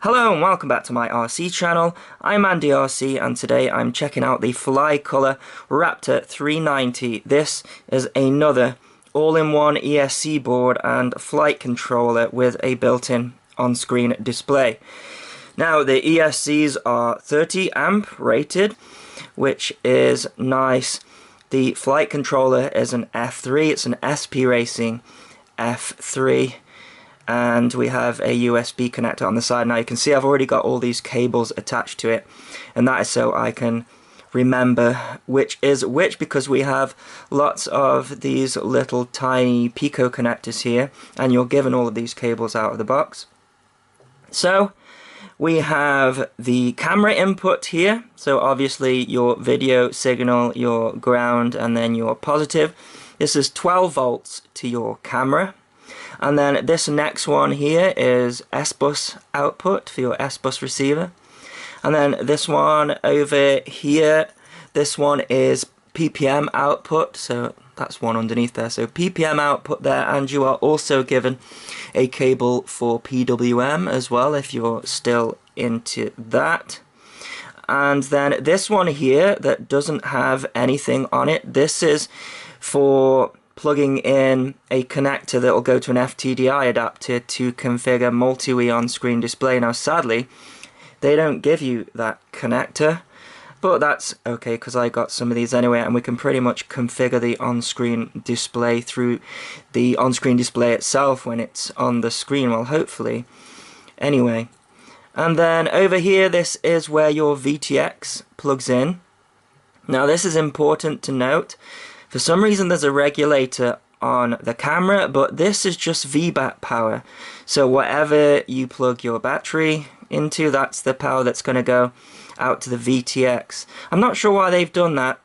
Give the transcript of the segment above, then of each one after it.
Hello and welcome back to my RC channel. I'm Andy RC and today I'm checking out the Flycolor Raptor 390. This is another all-in-one ESC board and flight controller with a built-in on-screen display. Now the ESCs are 30 amp rated, which is nice. The flight controller is an F3, it's an SP Racing F3. And we have a USB connector on the side. Now you can see I've already got all these cables attached to it, and that is so I can remember which is which, because we have lots of these little tiny Pico connectors here, and you're given all of these cables out of the box. So we have the camera input here, so obviously your video signal, your ground, and then your positive. This is 12 volts to your camera. And then this next one here is S-bus output for your S-bus receiver. And then this one over here, this one is PPM output, so that's one underneath there. So PPM output there, and you are also given a cable for PWM as well if you're still into that. And then this one here that doesn't have anything on it, this is for plugging in a connector that will go to an FTDI adapter to configure multi-wii on-screen display. Now sadly, they don't give you that connector, but that's okay because I got some of these anyway, and we can pretty much configure the on-screen display through the on-screen display itself when it's on the screen, well hopefully. Anyway, and then over here this is where your VTX plugs in. Now this is important to note. For some reason there's a regulator on the camera, but this is just VBAT power. So whatever you plug your battery into, that's the power that's going to go out to the VTX. I'm not sure why they've done that,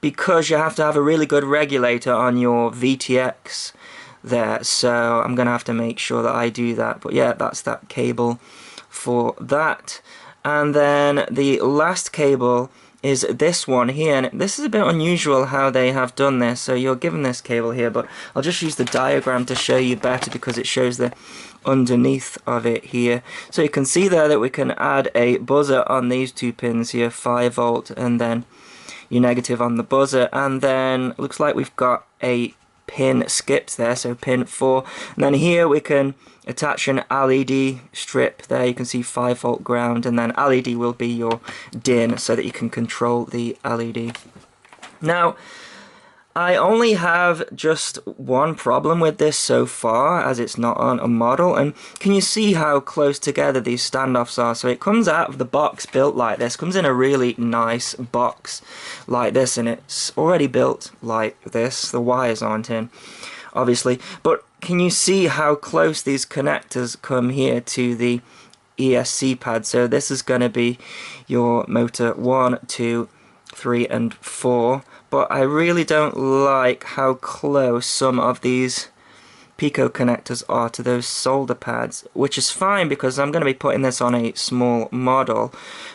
because you have to have a really good regulator on your VTX there. So I'm going to have to make sure that I do that. But yeah, that's that cable for that. And then the last cable is this one here, and this is a bit unusual how they have done this. So you're given this cable here, but I'll just use the diagram to show you better because it shows the underneath of it here. So you can see there that we can add a buzzer on these two pins here, 5 volt, and then your negative on the buzzer, and then looks like we've got a pin skipped there, so pin 4, and then here we can attach an LED strip there. You can see 5 volt ground, and then LED will be your DIN so that you can control the LED. Now I only have just one problem with this so far, as it's not on a model, and can you see how close together these standoffs are? So it comes out of the box built like this, comes in a really nice box like this, and it's already built like this. The wires aren't in, obviously, but can you see how close these connectors come here to the ESC pad? So this is going to be your motor 1, 2, 3 and 4, but I really don't like how close some of these Pico connectors are to those solder pads, which is fine because I'm going to be putting this on a small model.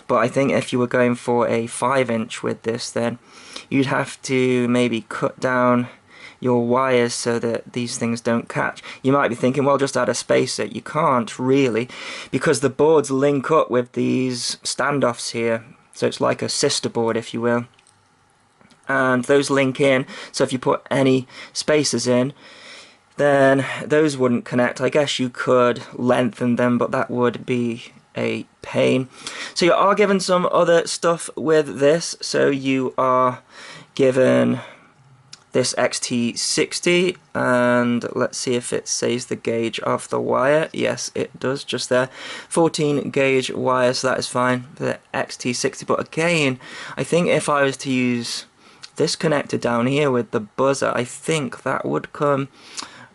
But I think if you were going for a 5-inch with this, then you'd have to maybe cut down your wires so that these things don't catch. You might be thinking, well, just add a spacer. You can't really, because the boards link up with these standoffs here. So it's like a sister board, if you will. And those link in, so if you put any spacers in, then those wouldn't connect. I guess you could lengthen them, but that would be a pain. So you are given some other stuff with this. So you are given this XT60, and let's see if it says the gauge of the wire. Yes, it does, just there. 14 gauge wire, so that is fine for the XT60. But again, I think if I was to use this connector down here with the buzzer, I think that would come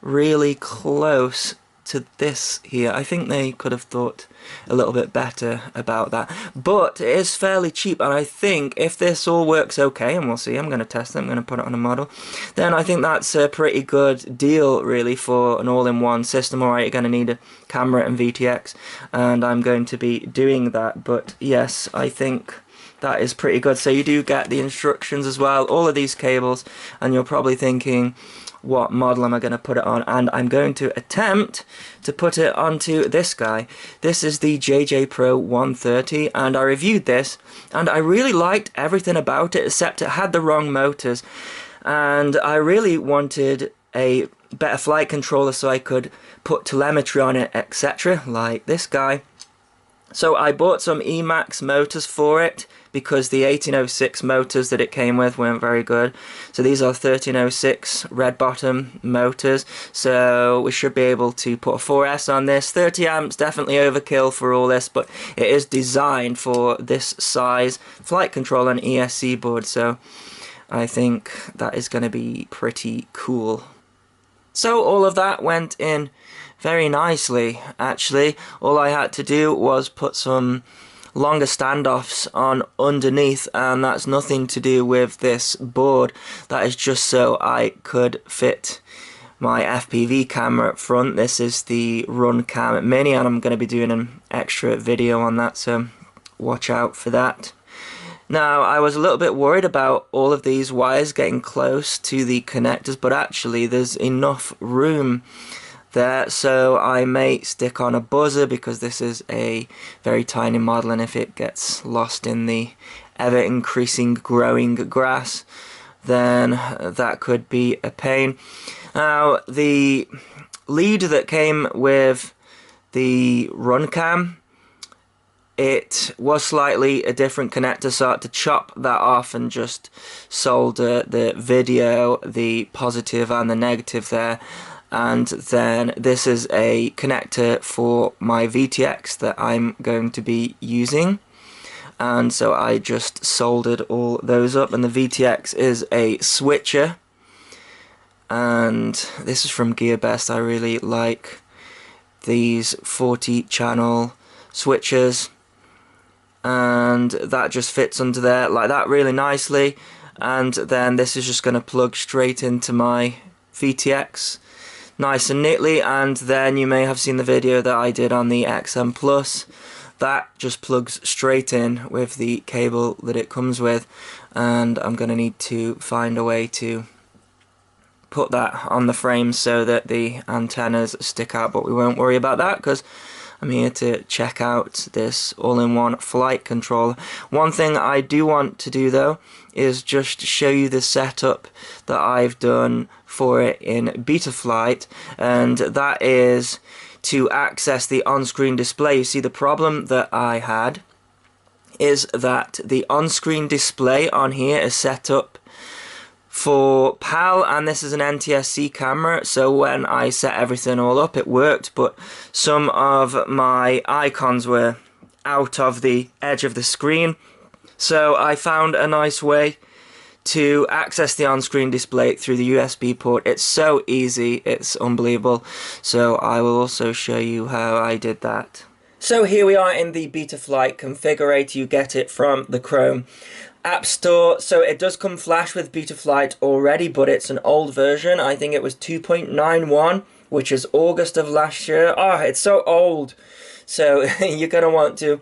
really close to this here. I think they could have thought a little bit better about that, but it is fairly cheap, and I think if this all works okay, and we'll see, I'm going to test it, I'm going to put it on a model, then I think that's a pretty good deal really for an all-in-one system. Alright, you're going to need a camera and VTX, and I'm going to be doing that, but yes, I think that is pretty good. So you do get the instructions as well, all of these cables, and you're probably thinking, what model am I going to put it on? And I'm going to attempt to put it onto this guy. This is the JJ Pro 130, and I reviewed this, and I really liked everything about it, except it had the wrong motors, and I really wanted a Betaflight controller so I could put telemetry on it, etc., like this guy. So I bought some Emax motors for it, because the 1806 motors that it came with weren't very good. So these are 1306 red bottom motors, so we should be able to put a 4S on this. 30 amps, definitely overkill for all this, but it is designed for this size flight control and ESC board, so I think that is going to be pretty cool. So all of that went in very nicely, actually. All I had to do was put some longer standoffs on underneath, and that's nothing to do with this board. That is just so I could fit my FPV camera up front. This is the Runcam Mini, and I'm going to be doing an extra video on that, so watch out for that. Now, I was a little bit worried about all of these wires getting close to the connectors, but actually there's enough room there, so I may stick on a buzzer, because this is a very tiny model, and if it gets lost in the ever increasing growing grass, then that could be a pain. Now, the lead that came with the Runcam, it was slightly a different connector, so I had to chop that off and just solder the video, the positive and the negative there. And then this is a connector for my VTX that I'm going to be using, and so I just soldered all those up. And the VTX is a switcher, and this is from Gearbest. I really like these 40 channel switchers, and that just fits under there like that really nicely. And then this is just going to plug straight into my VTX nice and neatly. And then you may have seen the video that I did on the XM Plus. That just plugs straight in with the cable that it comes with, and I'm going to need to find a way to put that on the frame so that the antennas stick out, but we won't worry about that because I'm here to check out this all-in-one flight controller. One thing I do want to do though is just show you the setup that I've done for it in Betaflight, and that is to access the on-screen display. You see, the problem that I had is that the on-screen display on here is set up for PAL, and this is an NTSC camera, so when I set everything all up it worked, but some of my icons were out of the edge of the screen. So I found a nice way to access the on-screen display through the USB port. It's so easy, it's unbelievable. So I will also show you how I did that. So here we are in the Betaflight configurator. You get it from the Chrome App Store. So it does come flash with Betaflight already, but it's an old version. I think it was 2.91, which is August of last year. It's so old. So you're going to want to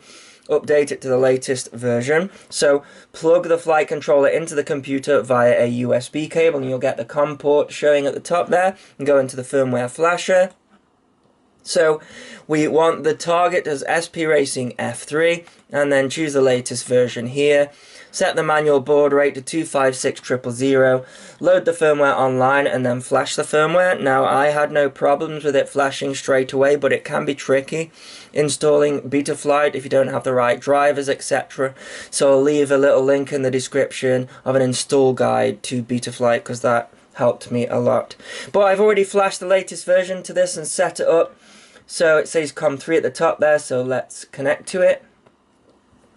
update it to the latest version. So plug the flight controller into the computer via a USB cable, and you'll get the COM port showing at the top there, and go into the firmware flasher. So we want the target as SP Racing F3, and then choose the latest version here. Set the manual baud rate to 256000, load the firmware online, and then flash the firmware. Now, I had no problems with it flashing straight away, but it can be tricky installing Betaflight if you don't have the right drivers, etc. So I'll leave a little link in the description of an install guide to Betaflight, because that helped me a lot. But I've already flashed the latest version to this and set it up. So it says COM3 at the top there, so let's connect to it.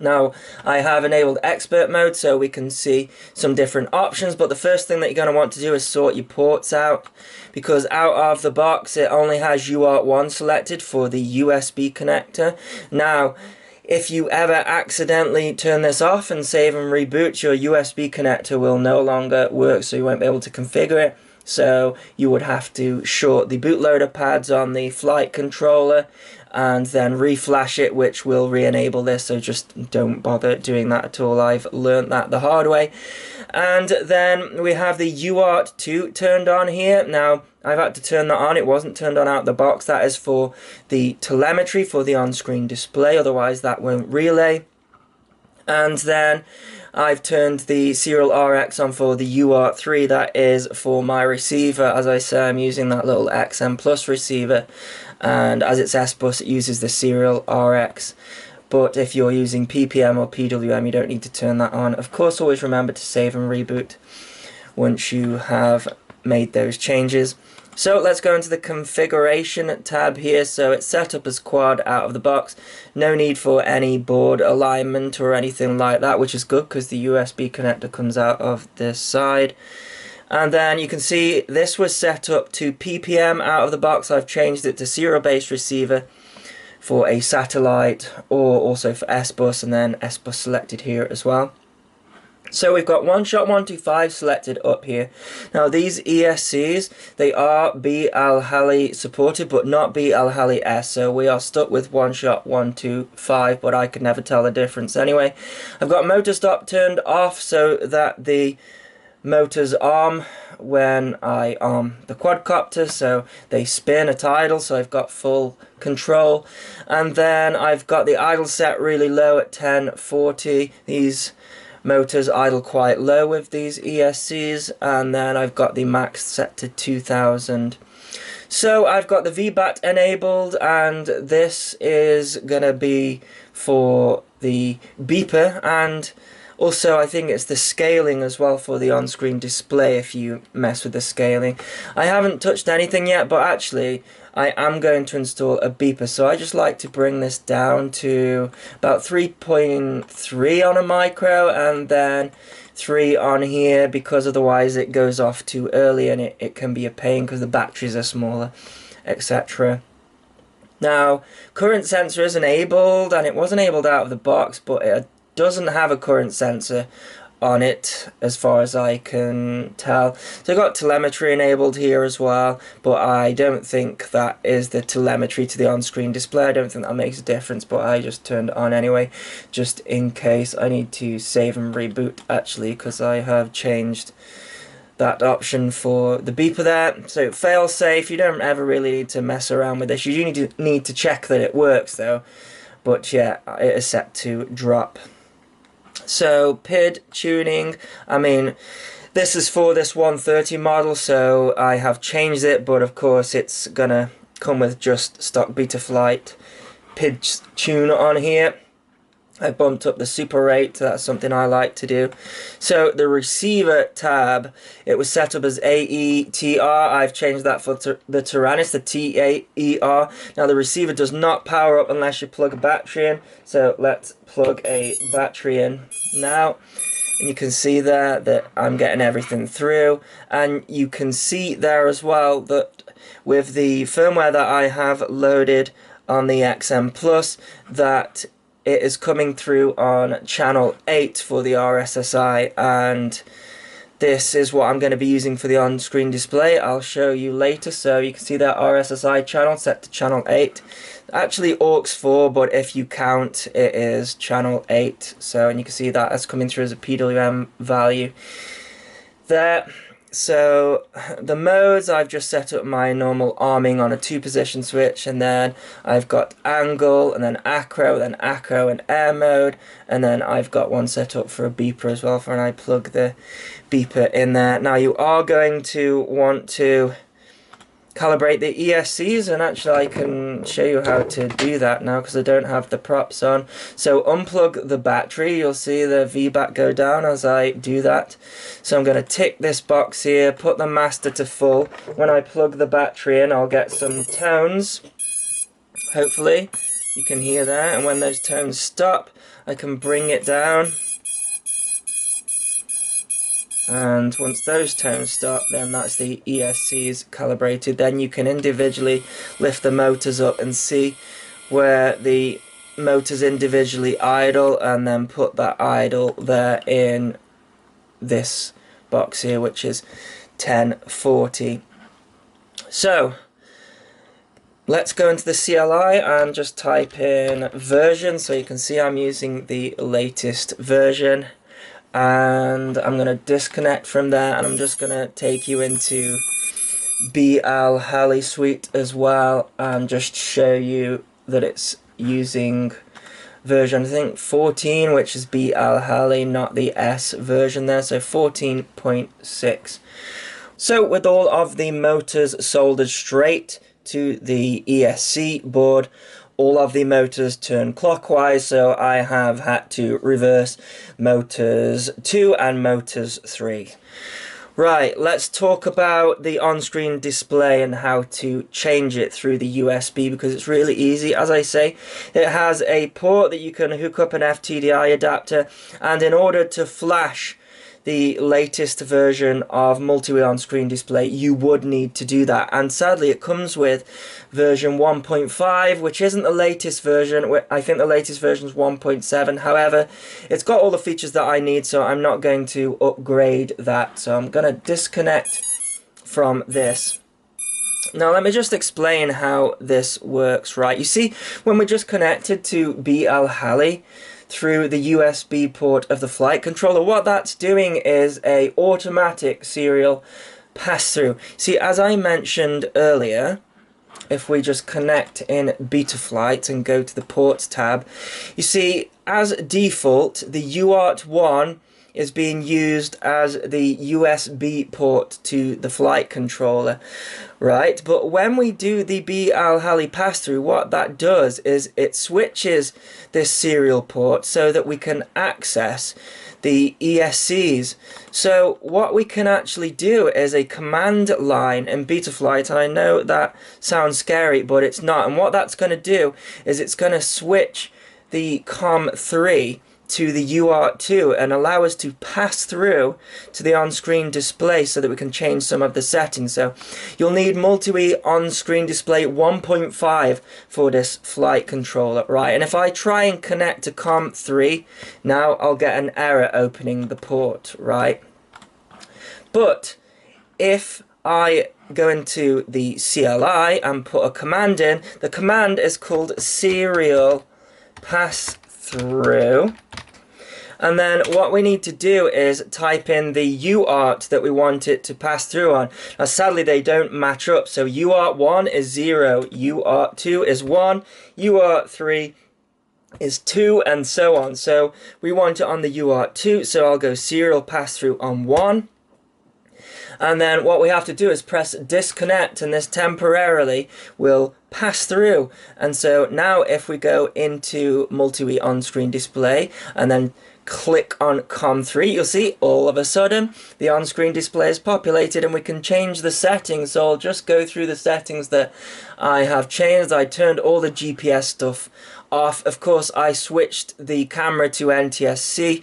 Now, I have enabled expert mode so we can see some different options, but the first thing that you're going to want to do is sort your ports out, because out of the box it only has UART1 selected for the USB connector. Now, if you ever accidentally turn this off and save and reboot, your USB connector will no longer work, so you won't be able to configure it. So you would have to short the bootloader pads on the flight controller, and then reflash it, which will re-enable this, so just don't bother doing that at all. I've learnt that the hard way. And then we have the UART 2 turned on here. Now I've had to turn that on, it wasn't turned on out the box. That is for the telemetry for the on-screen display, otherwise that won't relay. And then I've turned the serial RX on for the UART 3, that is for my receiver. As I say, I'm using that little XM Plus receiver, and as it's S-Bus it uses the serial RX. But if you're using PPM or PWM, you don't need to turn that on. Of course, always remember to save and reboot once you have made those changes. So let's go into the configuration tab here. So it's set up as quad out of the box. No need for any board alignment or anything like that, which is good because the USB connector comes out of this side. And then you can see this was set up to PPM out of the box. I've changed it to serial-based receiver for a satellite, or also for S-Bus, and then S-Bus selected here as well. So we've got OneShot 125 selected up here. Now these ESCs, they are BLheli supported, but not BLheli S, so we are stuck with OneShot 125, but I could never tell the difference anyway. I've got motor stop turned off so that the motors arm when I arm the quadcopter, so they spin at idle, so I've got full control. And then I've got the idle set really low at 1040. These motors idle quite low with these ESCs, and then I've got the max set to 2000. So I've got the VBAT enabled, and this is gonna be for the beeper, and also I think it's the scaling as well for the on-screen display if you mess with the scaling. I haven't touched anything yet, but actually I am going to install a beeper, so I just like to bring this down to about 3.3 on a micro, and then 3 on here, because otherwise it goes off too early and it can be a pain because the batteries are smaller, etc. Now, current sensor is enabled, and it was enabled out of the box, but it doesn't have a current sensor on it as far as I can tell. So I've got telemetry enabled here as well, but I don't think that is the telemetry to the on-screen display. I don't think that makes a difference, but I just turned it on anyway, just in case. I need to save and reboot actually, because I have changed that option for the beeper there. So fail safe, you don't ever really need to mess around with this. You do need to check that it works though, but yeah, it is set to drop. So PID tuning, I mean, this is for this 130 model, so I have changed it, but of course it's gonna come with just stock Betaflight PID tune on here. I bumped up the super rate, so that's something I like to do. So the receiver tab, it was set up as AETR. I've changed that for the Tyrannus, the TAER. Now the receiver does not power up unless you plug a battery in. So let's plug a battery in now. And you can see there that I'm getting everything through. And you can see there as well that with the firmware that I have loaded on the XM Plus, that it is coming through on channel 8 for the RSSI, and this is what I'm going to be using for the on-screen display. I'll show you later. So you can see that RSSI channel set to channel 8. Actually aux 4, but if you count it is channel 8. So, and you can see that as coming through as a PWM value there. So the modes, I've just set up my normal arming on a 2-position switch, and then I've got angle, and then acro, and air mode, and then I've got one set up for a beeper as well for when I plug the beeper in there. Now you are going to want to calibrate the ESCs, and actually I can show you how to do that now because I don't have the props on. So unplug the battery, you'll see the VBAT go down as I do that. So I'm going to tick this box here, put the master to full. When I plug the battery in, I'll get some tones, hopefully you can hear that, and when those tones stop I can bring it down. And once those tones stop, then that's the ESCs calibrated. Then you can individually lift the motors up and see where the motors individually idle, and then put that idle there in this box here, which is 1040. So let's go into the CLI and just type in version, so you can see I'm using the latest version. And I'm going to disconnect from there, and I'm just going to take you into BLheli suite as well, and just show you that it's using version, I think 14, which is BLheli, not the S version there, so 14.6. So with all of the motors soldered straight to the ESC board, all of the motors turn clockwise, so I have had to reverse motors 2 and motors 3. Right, let's talk about the on-screen display and how to change it through the USB, because it's really easy. As I say, it has a port that you can hook up an FTDI adapter, and in order to flash the latest version of multi-way on-screen display, you would need to do that. And sadly, it comes with version 1.5, which isn't the latest version. I think the latest version is 1.7. However, it's got all the features that I need, so I'm not going to upgrade that. So I'm going to disconnect from this. Now let me just explain how this works, right? You see, when we're just connected to BLheli through the USB port of the flight controller, what that's doing is a automatic serial pass-through. See, as I mentioned earlier, if we just connect in Betaflight and go to the ports tab, you see, as default, the UART1 is being used as the USB port to the flight controller, right? But when we do the BLheli pass-through, what that does is it switches this serial port so that we can access the ESCs. So what we can actually do is a command line in Betaflight, and I know that sounds scary, but it's not. And what that's going to do is it's going to switch the COM3 to the UART2 and allow us to pass through to the on-screen display so that we can change some of the settings. So you'll need multi-way on-screen display 1.5 for this flight controller, right? And if I try and connect to COM3, now I'll get an error opening the port, right? But if I go into the CLI and put a command in, the command is called serial pass-through. And then what we need to do is type in the UART that we want it to pass through on. Now sadly they don't match up, so UART1 is 0, UART2 is 1, UART3 is 2, and so on. So we want it on the UART2, so I'll go serial pass through on 1. And then what we have to do is press disconnect, and this temporarily will pass through. And so now if we go into multi-way on-screen display and then click on COM3, you'll see all of a sudden the on-screen display is populated and we can change the settings. So I'll just go through the settings that I have changed. I turned all the GPS stuff off. Of course, I switched the camera to NTSC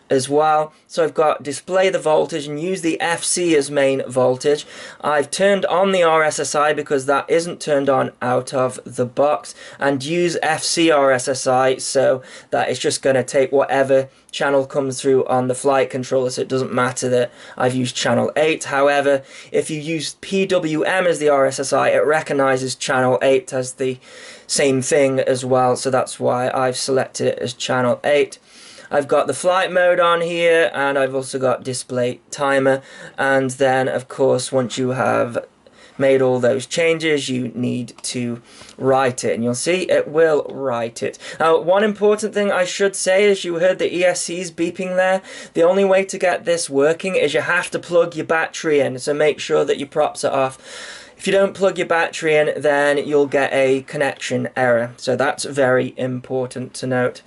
as well. So I've got display the voltage and use the FC as main voltage. I've turned on the RSSI because that isn't turned on out of the box, and use FC RSSI so that it's just going to take whatever channel comes through on the flight controller, so it doesn't matter that I've used channel 8. However, if you use PWM as the RSSI, it recognizes channel 8 as the same thing as well, so that's why I've selected it as channel 8. I've got the flight mode on here, and I've also got display timer. And then of course, once you have made all those changes, you need to write it, and you'll see it will write it. Now, one important thing I should say is you heard the ESCs beeping there. The only way to get this working is you have to plug your battery in, so make sure that your props are off. If you don't plug your battery in, then you'll get a connection error, so that's very important to note.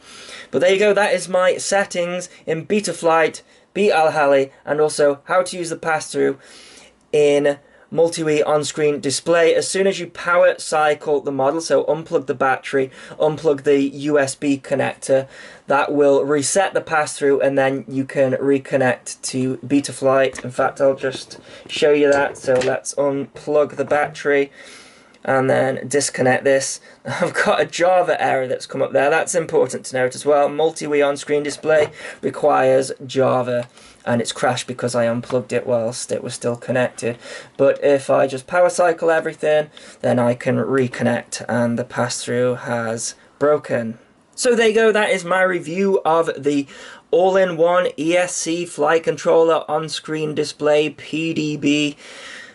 But there you go, that is my settings in Betaflight, BLheli, and also how to use the pass-through in multi-way on-screen display. As soon as you power cycle the model, so unplug the battery, unplug the USB connector, that will reset the pass-through, and then you can reconnect to Betaflight. In fact, I'll just show you that. So let's unplug the battery, and then disconnect this. I've got a Java error that's come up there. That's important to note as well. Multi-Wii on-screen display requires Java, and it's crashed because I unplugged it whilst it was still connected. But if I just power cycle everything, then I can reconnect, and the pass-through has broken. So there you go, that is my review of the all-in-one ESC flight controller on-screen display PDB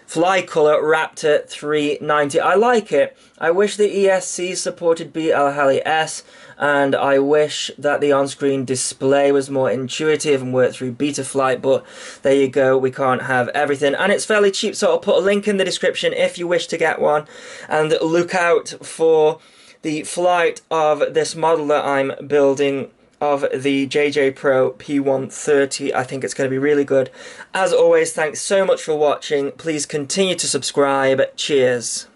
Flycolor Raptor 390. I like it. I wish the ESC supported BLheli S, and I wish that the on-screen display was more intuitive and worked through Betaflight, but there you go, we can't have everything. And it's fairly cheap, so I'll put a link in the description if you wish to get one. And look out for the flight of this model that I'm building of the JJ Pro P130. I think it's going to be really good. As always, thanks so much for watching. Please continue to subscribe. Cheers.